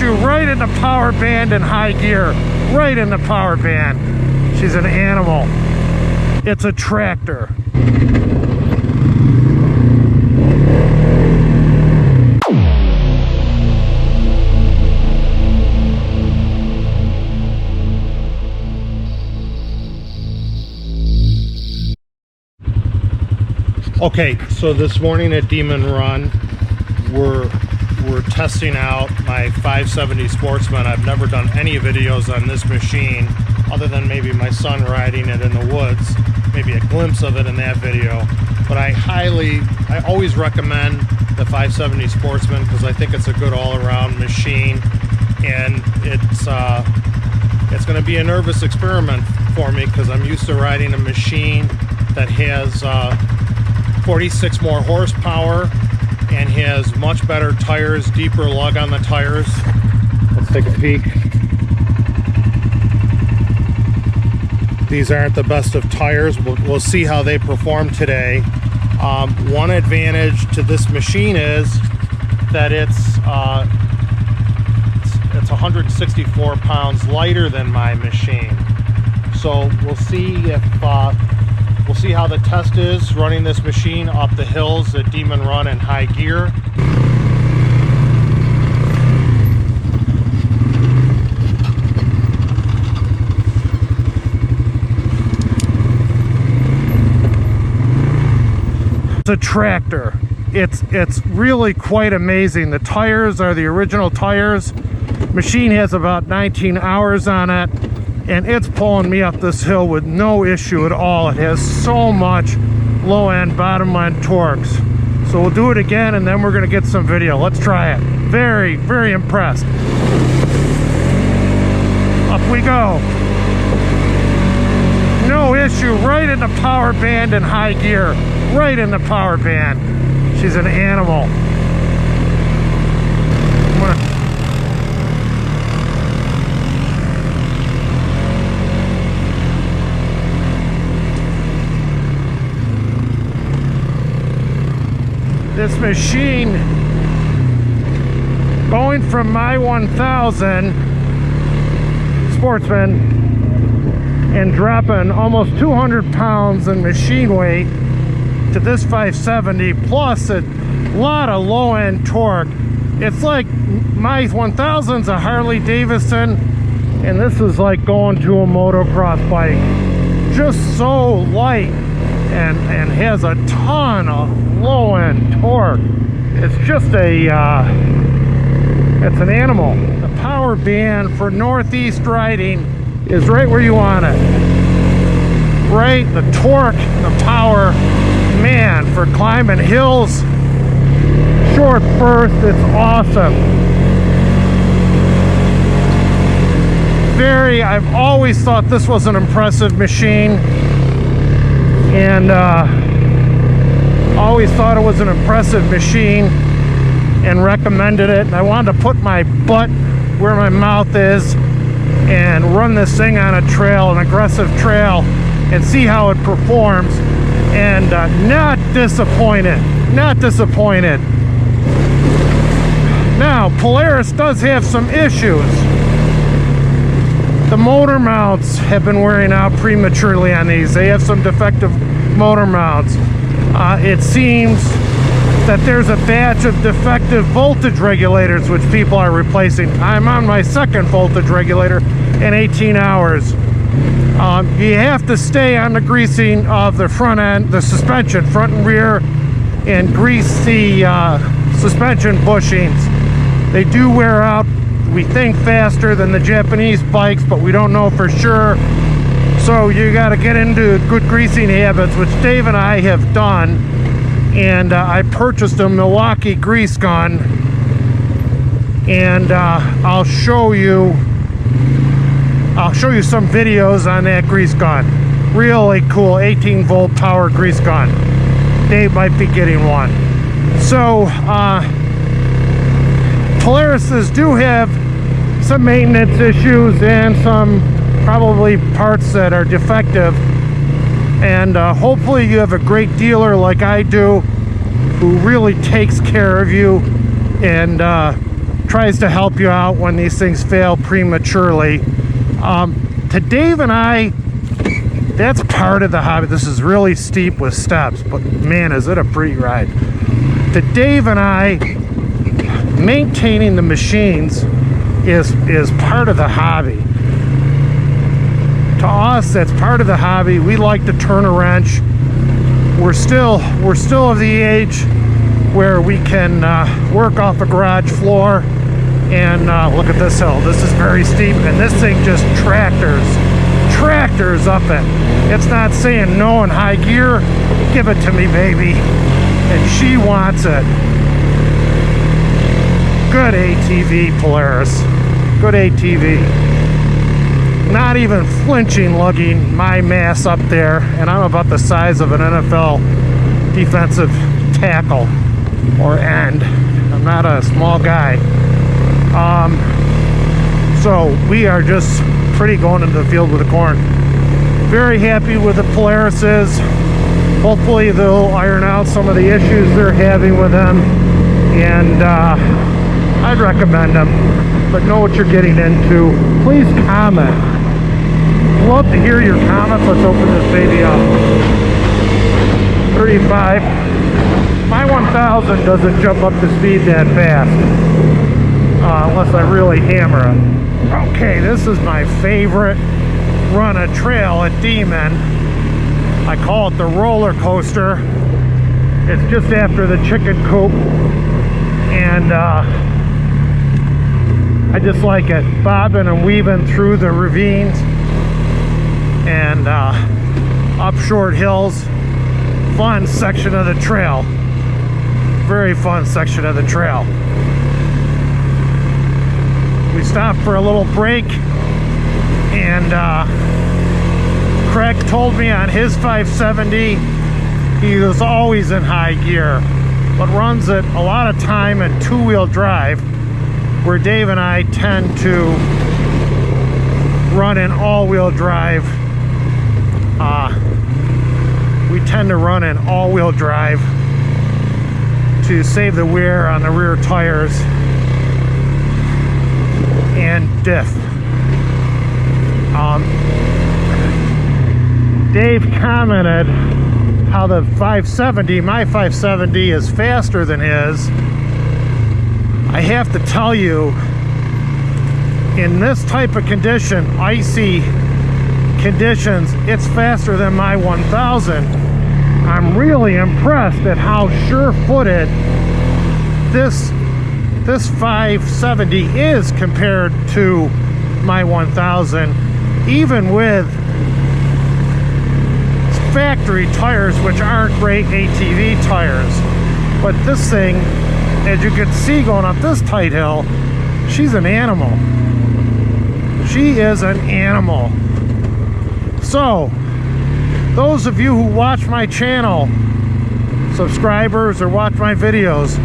issue, right in the power band in high gear, right in the power band. She's an animal. It's a tractor. Okay, so this morning at Demon Run, we're testing out my 570 Sportsman. I've never done any videos on this machine other than maybe my son riding it in the woods, maybe a glimpse of it in that video. But I always recommend the 570 Sportsman because I think it's a good all-around machine, and it's going to be a nervous experiment for me because I'm used to riding a machine that has 46 more horsepower and has much better tires, deeper lug on the tires. Let's take a peek. These aren't the best of tires. We'll see how they perform today. One advantage to this machine is that it's 164 pounds lighter than my machine. So we'll see if we'll see how the test is running this machine up the hills at Demon Run in high gear. It's a tractor. It's really quite amazing. The tires are the original tires. Machine has about 19 hours on it, and it's pulling me up this hill with no issue at all. It has so much low end, bottom end torques. So we'll do it again, and then we're gonna get some video. Let's try it. Very, very impressed. Up we go. No issue, right in the power band in high gear. Right in the power band. She's an animal. This machine, going from my 1000 Sportsman and dropping almost 200 pounds in machine weight to this 570 plus a lot of low-end torque. It's like my 1000's a Harley Davidson, and this is like going to a motocross bike. Just so light and has a ton of low-end torque. It's just it's an animal. The power band for northeast riding is right where you want it. Right, the torque, the power, man, for climbing hills, short burst, it's awesome. I've always thought this was an impressive machine, and always thought it was an impressive machine and recommended it. And I wanted to put my butt where my mouth is and run this thing on a trail, an aggressive trail, and see how it performs. And not disappointed. Now, Polaris does have some issues. The motor mounts have been wearing out prematurely on these. They have some defective motor mounts. It seems that there's a batch of defective voltage regulators which people are replacing. I'm on my second voltage regulator in 18 hours. You have to stay on the greasing of the front end, the suspension, front and rear, and grease the suspension bushings. They do wear out, we think, faster than the Japanese bikes, but we don't know for sure. So you got to get into good greasing habits, which Dave and I have done. And I purchased a Milwaukee grease gun, and I'll show you some videos on that grease gun. Really cool 18-volt power grease gun. Dave might be getting one. So Polarises do have some maintenance issues and some probably parts that are defective, and hopefully you have a great dealer like I do who really takes care of you and tries to help you out when these things fail prematurely. To Dave and I, that's part of the hobby. This is really steep with steps, but man, is it a free ride. To Dave and I, maintaining the machines is part of the hobby. To us, that's part of the hobby. We like to turn a wrench. We're still of the age where we can work off a garage floor. And look at this hill. This is very steep, and this thing just tractors up it. It's not saying no in high gear. Give it to me, baby. And she wants it. Good ATV, Polaris. Good ATV. Not even flinching, lugging my mass up there, and I'm about the size of an NFL defensive tackle or end. I'm not a small guy. So we are just pretty going into the field with the corn. Very happy with the Polarises. Hopefully they'll iron out some of the issues they're having with them, and I'd recommend them, but know what you're getting into. Please comment. Love to hear your comments. Let's open this baby up. 35. My 1000 doesn't jump up to speed that fast. Unless I really hammer it. Okay, this is my favorite run a trail at Demon. I call it the roller coaster. It's just after the chicken coop, and I just like it, bobbing and weaving through the ravines and up short hills. Fun section of the trail. Very fun section of the trail. We stopped for a little break, and Craig told me on his 570 he was always in high gear, but runs it a lot of time in two-wheel drive, where Dave and I tend to run in all-wheel drive. We tend to run in all-wheel drive to save the wear on the rear tires and diff. Dave commented how the 570, my 570, is faster than his. I have to tell you, in this type of condition, icy conditions, it's faster than my 1000. I'm really impressed at how sure-footed this 570 is compared to my 1000, even with factory tires, which aren't great ATV tires. But this thing, as you can see going up this tight hill, she's an animal. She is an animal. So, those of you who watch my channel, subscribers, or watch my videos,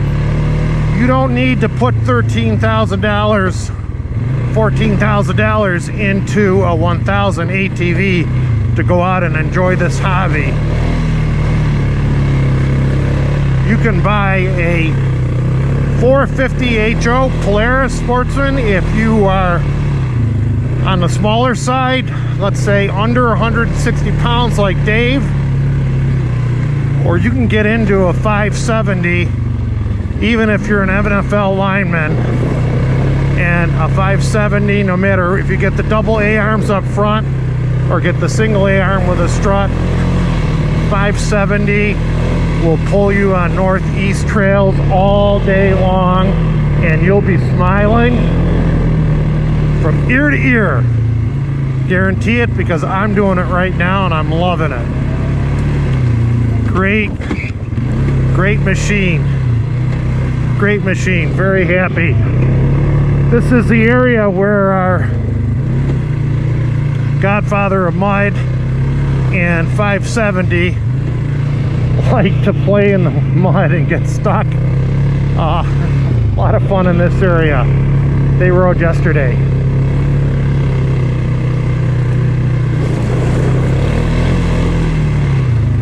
you don't need to put $13,000, $14,000 into a 1000 ATV to go out and enjoy this hobby. You can buy a 450 HO Polaris Sportsman if you are on the smaller side, let's say under 160 pounds like Dave, or you can get into a 570 even if you're an NFL lineman. And a 570, no matter if you get the double A-arms up front or get the single A-arm with a strut, 570 will pull you on northeast trails all day long, and you'll be smiling from ear to ear. Guarantee it, because I'm doing it right now and I'm loving it. Great machine. Great machine. Very happy. This is the area where our godfather of mud and 570 like to play in the mud and get stuck. A lot of fun in this area. They rode yesterday.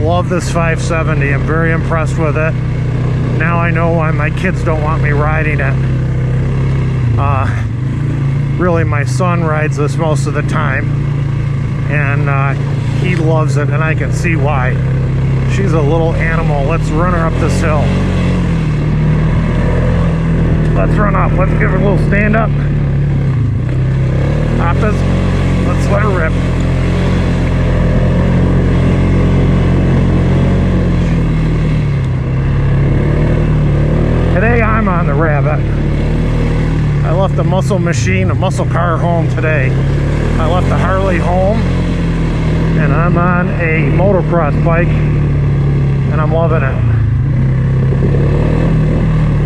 Love this 570. I'm very impressed with it. Now I know why my kids don't want me riding it. Really, my son rides this most of the time, and he loves it, and I can see why. She's a little animal. Let's run her up this hill. Let's run up. Let's give her a little stand up. Hop this. Let's let her rip. Today I'm on the Rabbit. I left the muscle car home today. I left the Harley home, and I'm on a motocross bike, and I'm loving it.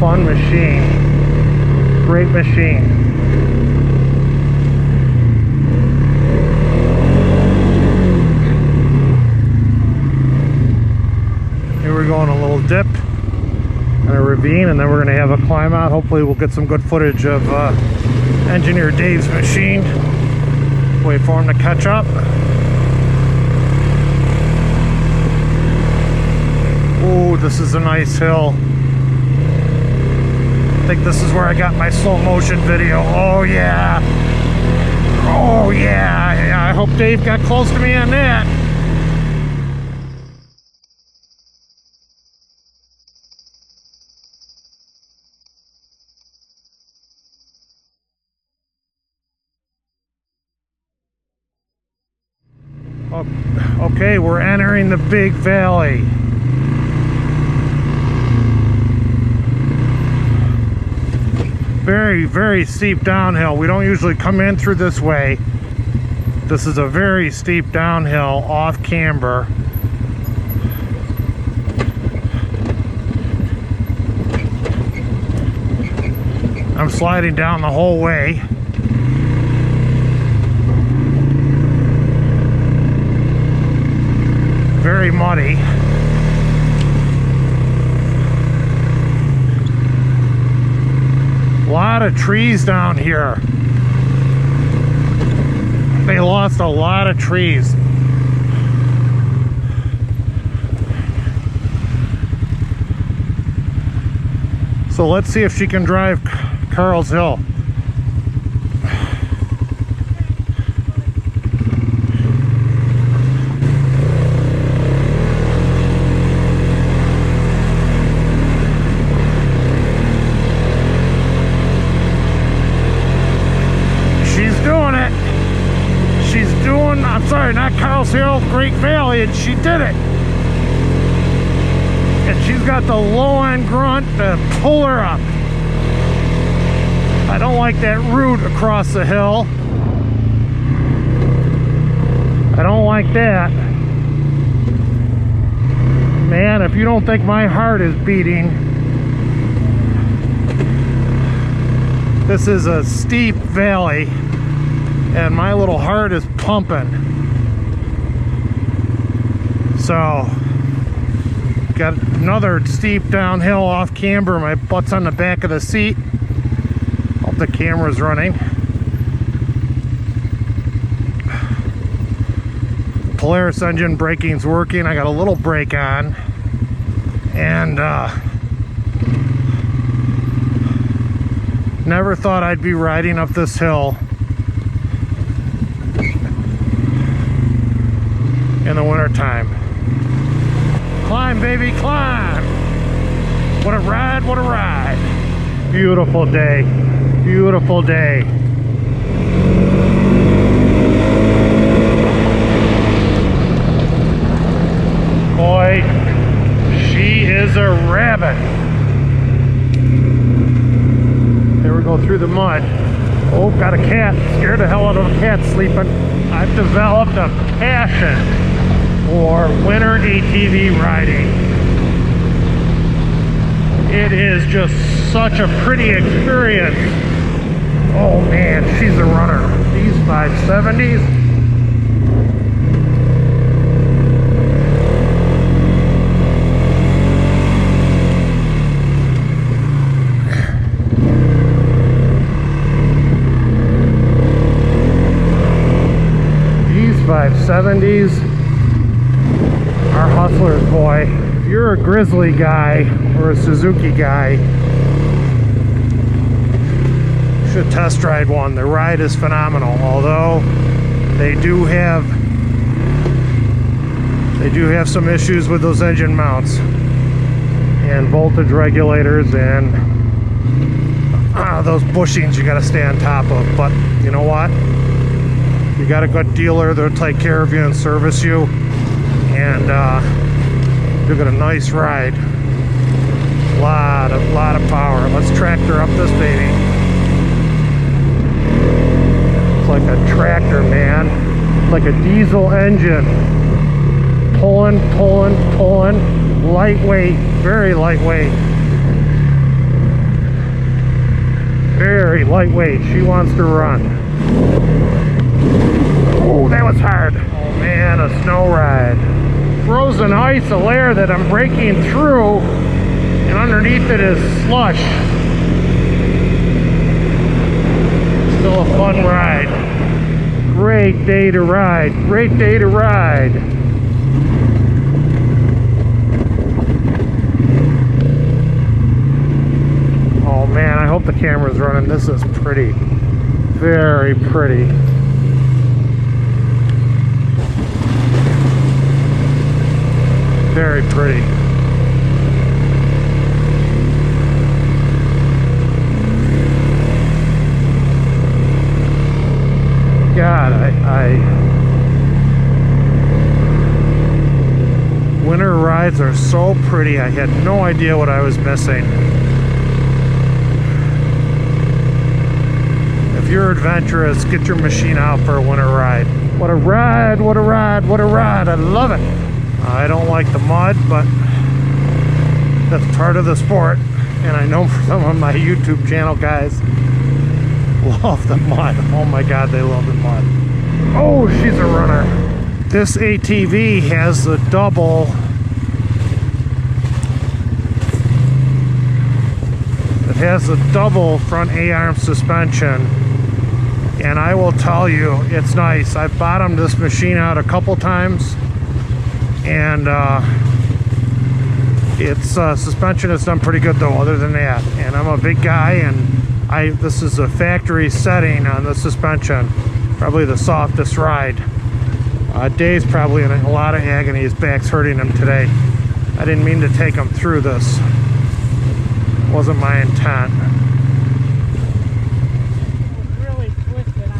Fun machine. Great machine. Here we're going a little dip and a ravine, and then we're going to have a climb out. Hopefully we'll get some good footage of Engineer Dave's machine. Wait for him to catch up. Oh, this is a nice hill. I think this is where I got my slow motion video. Oh yeah. Oh yeah. I hope Dave got close to me on that. Okay, we're entering the big valley. Very, very steep downhill. We don't usually come in through this way. This is a very steep downhill off camber. I'm sliding down the whole way. Very muddy. A lot of trees down here. They lost a lot of trees. So let's see if she can drive Carl's Hill. Not Carl's Hill, Great Valley, and she did it. And she's got the low end grunt to pull her up. I don't like that route across the hill. I don't like that. Man, if you don't think my heart is beating, this is a steep valley, and my little heart is pumping. So, got another steep downhill off camber. My butt's on the back of the seat. Hope the camera's running. Polaris engine braking's working. I got a little brake on. And never thought I'd be riding up this hill in the winter time. Climb, baby, climb. What a ride, what a ride. Beautiful day, beautiful day. Boy, she is a rabbit. There we go through the mud. Oh, got a cat. Scared the hell out of a cat sleeping. I've developed a passion for winter ATV riding. It is just such a pretty experience. Oh man, she's a runner. These 570s. These 570s are hustlers, boy. If you're a Grizzly guy or a Suzuki guy, should test ride one. The ride is phenomenal, although they do have some issues with those engine mounts and voltage regulators and those bushings you got to stay on top of. But you know what? You got a good dealer, they'll take care of you and service you, and you'll get a nice ride. Lot of power. Let's tractor up this baby. It's like a tractor, man. Like a diesel engine. Pulling. Lightweight, very lightweight. Very lightweight. She wants to run. Oh, that was hard. Oh man, a snow ride. Frozen ice, a layer that I'm breaking through, and underneath it is slush. Still a fun ride. Great day to ride. Great day to ride. Oh man, I hope the camera's running. This is pretty. Very pretty. Very pretty. God, winter rides are so pretty. I had no idea what I was missing. If you're adventurous, get your machine out for a winter ride. What a ride, what a ride, what a ride. I love it. I don't like the mud, but that's part of the sport. And I know some of my YouTube channel guys love the mud. Oh my God, they love the mud. Oh, she's a runner. This ATV has the double. It has the double front A-arm suspension. And I will tell you, it's nice. I've bottomed this machine out a couple times, and its suspension has done pretty good though, other than that. And I'm a big guy, and this is a factory setting on the suspension. Probably the softest ride. Dave's probably in a lot of agony. His back's hurting him today. I didn't mean to take him through this. Wasn't my intent.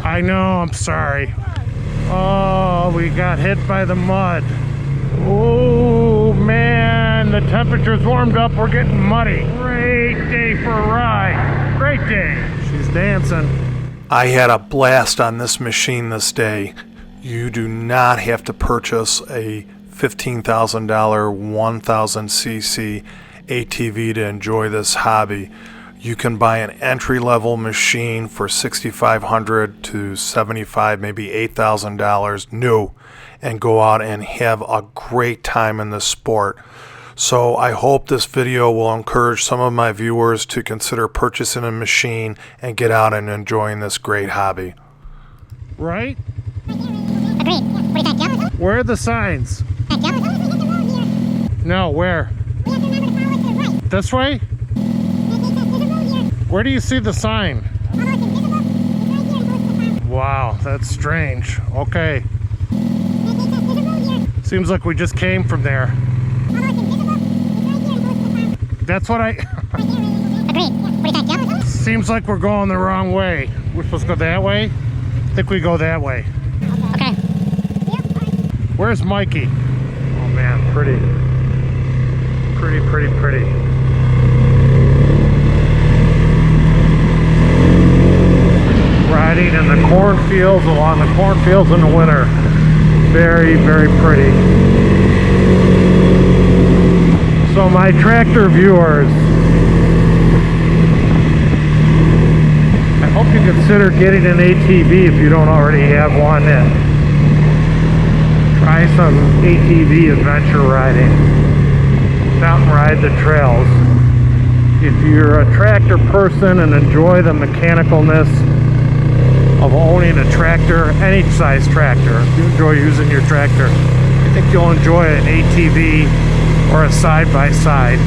I know, I'm sorry. Oh, we got hit by the mud. Oh man, the temperature's warmed up, we're getting muddy. Great day for a ride. Great day. She's dancing. I had a blast on this machine this day. You do not have to purchase a $15,000 1000cc ATV to enjoy this hobby. You can buy an entry-level machine for $6,500 to $75,000, maybe $8,000 new, and go out and have a great time in this sport. So I hope this video will encourage some of my viewers to consider purchasing a machine and get out and enjoying this great hobby. Right? Agreed. What do you think, Joe? Where are the signs? No, where? This way? Where do you see the sign? Wow, that's strange. Okay. Seems like we just came from there. That's what I... Agreed. What do you think, Joe? Seems like we're going the wrong way. We're supposed to go that way? I think we go that way. Okay. Where's Mikey? Oh man, pretty. Pretty, pretty, pretty. Riding in the cornfields, along the cornfields in the winter. Very, very pretty. So my tractor viewers, I hope you consider getting an ATV if you don't already have one, and try some ATV adventure riding. Out and ride the trails. If you're a tractor person and enjoy the mechanicalness of owning a tractor, any size tractor, if you enjoy using your tractor, I think you'll enjoy an ATV or a side-by-side.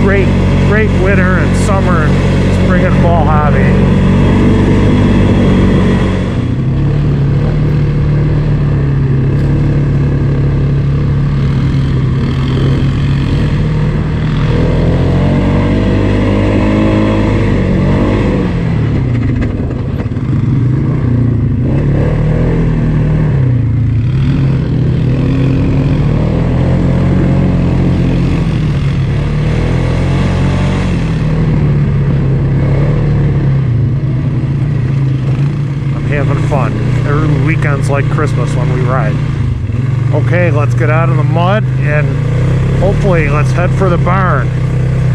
great winter and summer and spring and fall hobby. Having fun. Every weekend's like Christmas when we ride. Okay, let's get out of the mud and hopefully let's head for the barn.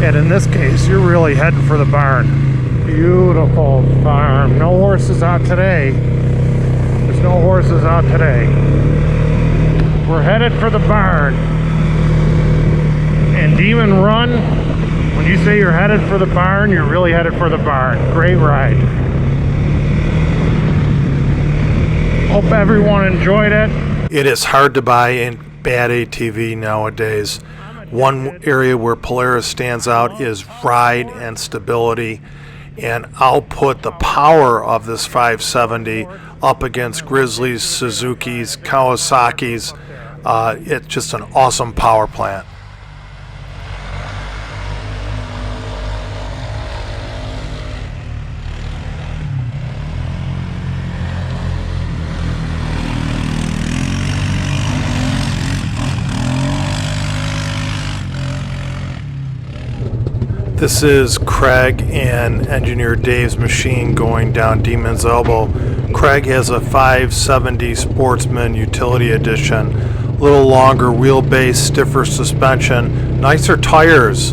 And in this case, you're really heading for the barn. Beautiful farm. No horses out today. There's no horses out today. We're headed for the barn. And Demon Run, when you say you're headed for the barn, you're really headed for the barn. Great ride. Hope everyone enjoyed it. It is hard to buy a bad ATV nowadays. One area where Polaris stands out is ride and stability, and I'll put the power of this 570 up against Grizzlies, Suzuki's, Kawasaki's. It's just an awesome power plant. This is Craig and engineer Dave's machine going down Demon's Elbow. Craig has a 570 Sportsman Utility Edition. A little longer wheelbase, stiffer suspension, nicer tires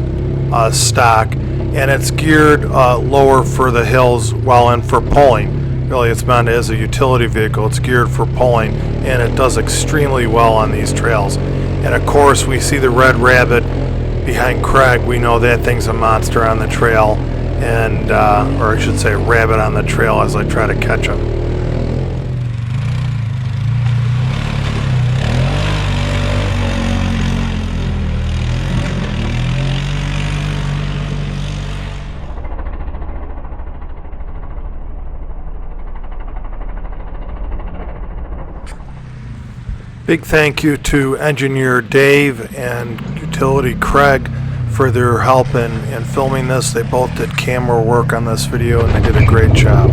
stock, and it's geared lower for the hills while in for pulling. Really, it's meant as a utility vehicle. It's geared for pulling, and it does extremely well on these trails. And of course, we see the Red Rabbit behind Craig. We know that thing's a monster on the trail, and or I should say rabbit on the trail as I try to catch him. Big thank you to engineer Dave and utility Craig for their help in filming this. They both did camera work on this video and they did a great job.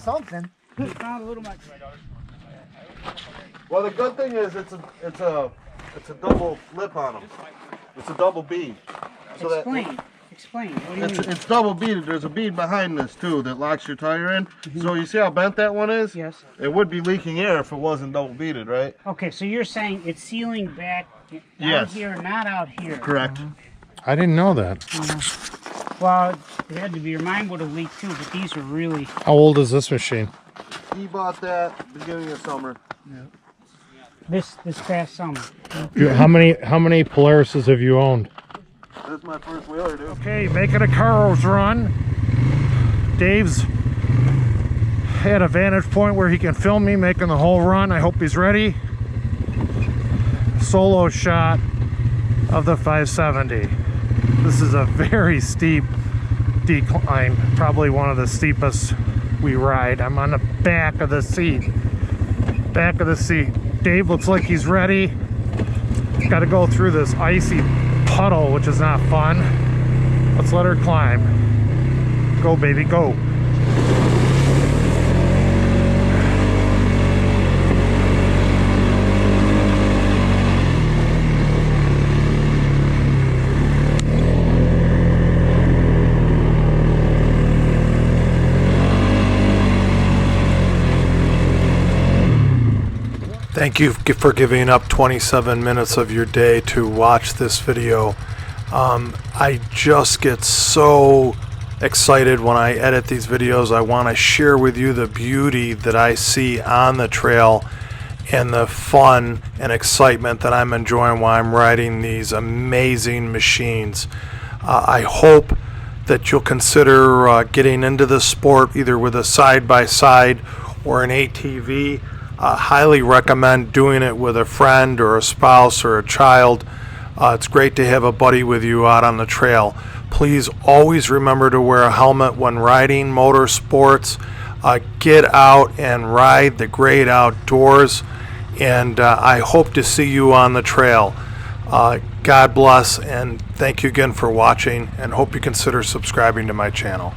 Something. Found a little much. Well, the good thing is it's a double lip on them. It's a double bead. So Explain. What do you mean? It's double beaded. There's a bead behind this too that locks your tire in. So you see how bent that one is? Yes. It would be leaking air if it wasn't double beaded, right? Okay, so you're saying it's sealing back down here, not out here. Correct. I didn't know that. Well, it had to be. Your mind would have leaked too, but these are really. How old is this machine? He bought that beginning of summer. Yeah. This past summer. How many Polarises have you owned? This is my first wheeler, dude. Okay, making a Carl's run. Dave's at a vantage point where he can film me making the whole run. I hope he's ready. Solo shot of the 570. This is a very steep decline, probably one of the steepest we ride. I'm on the back of the seat. Back of the seat. Dave looks like he's ready. Got to go through this icy puddle, which is not fun. Let's let her climb. Go, baby, go. Thank you for giving up 27 minutes of your day to watch this video. I just get so excited when I edit these videos. I want to share with you the beauty that I see on the trail and the fun and excitement that I'm enjoying while I'm riding these amazing machines. I hope that you'll consider getting into this sport either with a side-by-side or an ATV. Highly recommend doing it with a friend or a spouse or a child. It's great to have a buddy with you out on the trail. Please always remember to wear a helmet when riding motorsports. Get out and ride the great outdoors, and I hope to see you on the trail. God bless, and thank you again for watching, and hope you consider subscribing to my channel.